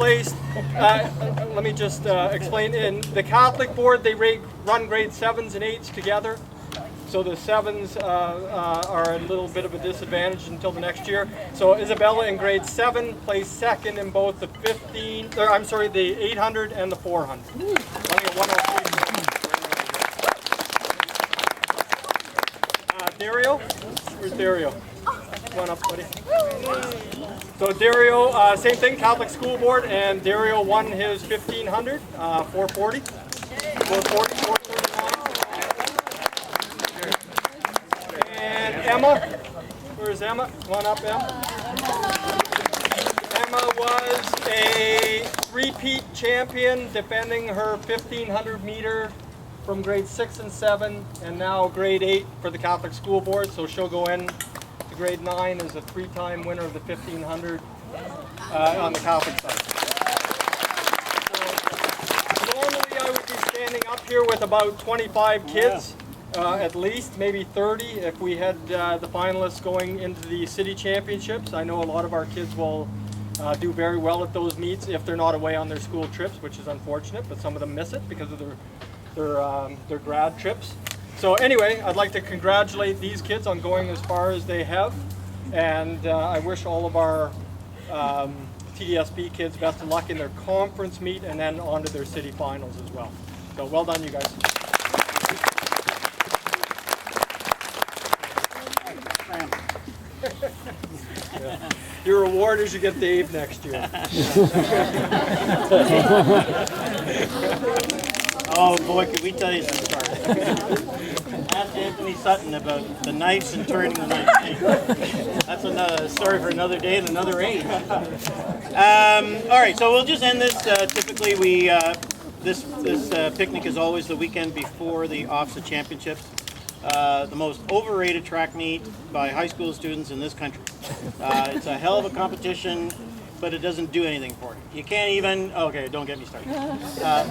placed, let me just explain. In the Catholic board, they run grade 7s and 8s together. So the 7s are a little bit of a disadvantage until the next year. So Isabella in grade 7 placed second in both the the 800 and the 400. Running at 103. Dario? Where's Dario? Come on up, buddy. So Dario, same thing, Catholic School Board, and Dario won his 1500, 440. 439. And Emma, where's Emma? Come on up, Emma. Emma was a three-peat champion, defending her 1500 meter from grade 6 and 7, and now grade 8 for the Catholic School Board. So she'll go in to grade 9 as a 3-time winner of the 1500 on the Catholic side. So, normally I would be standing up here with about 25 kids, at least, maybe 30 if we had the finalists going into the city championships. I know a lot of our kids will do very well at those meets if they're not away on their school trips, which is unfortunate, but some of them miss it because of their grad trips. So anyway, I'd like to congratulate these kids on going as far as they have, and I wish all of our TDSB kids best of luck in their conference meet and then on to their city finals as well. So well done, you guys. Yeah. Your reward is you get Dave next year. Oh boy, could we tell you some stories. Ask Anthony Sutton about the knives and turning the knife. That's another story for another day and another age. All right, so we'll just end this. Typically, this picnic is always the weekend before the OFSA championships. The most overrated track meet by high school students in this country. It's a hell of a competition, but it doesn't do anything for you. You can't even, okay, don't get me started.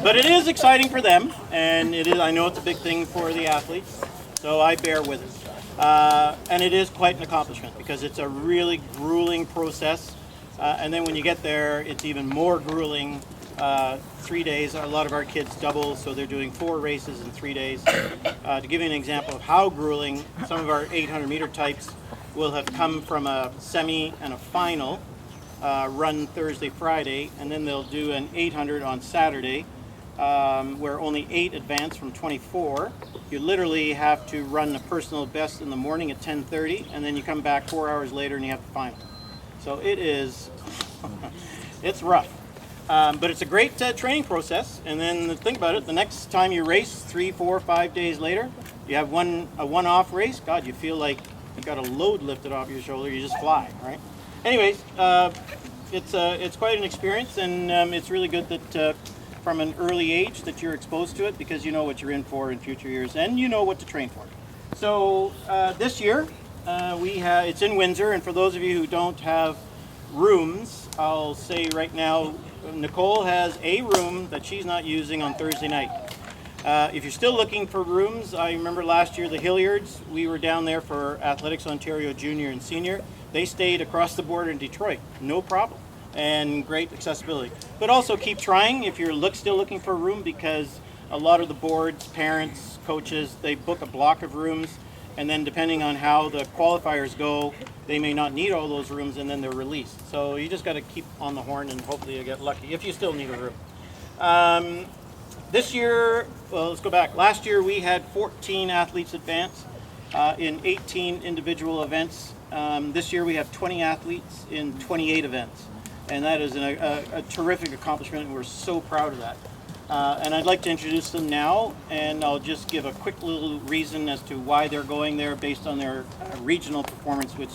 But it is exciting for them, and it is. I know it's a big thing for the athletes, so I bear with it. And it is quite an accomplishment because it's a really grueling process. And then when you get there, it's even more grueling. 3 days, a lot of our kids double, so they're doing 4 races in 3 days. To give you an example of how grueling, some of our 800 meter types will have come from a semi and a final, run Thursday, Friday, and then they'll do an 800 on Saturday, where only 8 advance from 24. You literally have to run a personal best in the morning at 10:30, and then you come back 4 hours later and you have the final. So it is, it's rough. But it's a great training process, and then think about it, the next time you race 3, 4, 5 days later, you have a one-off race, God, you feel like you got a load lifted off your shoulder, you just fly, right? Anyways, it's quite an experience, and it's really good that from an early age that you're exposed to it, because you know what you're in for in future years, and you know what to train for. So this year, it's in Windsor, and for those of you who don't have rooms, I'll say right now, Nicole has a room that she's not using on Thursday night. If you're still looking for rooms, I remember last year the Hilliards, we were down there for Athletics Ontario Junior and Senior. They stayed across the border in Detroit, no problem, and great accessibility. But also keep trying if you're still looking for a room, because a lot of the boards, parents, coaches, they book a block of rooms, and then depending on how the qualifiers go, they may not need all those rooms, and then they're released. So you just got to keep on the horn, and hopefully you get lucky if you still need a room. This year, well, let's go back. Last year we had 14 athletes advance in 18 individual events. This year we have 20 athletes in 28 events, and that is a terrific accomplishment, and we're so proud of that. And I'd like to introduce them now, and I'll just give a quick little reason as to why they're going there based on their regional performance, which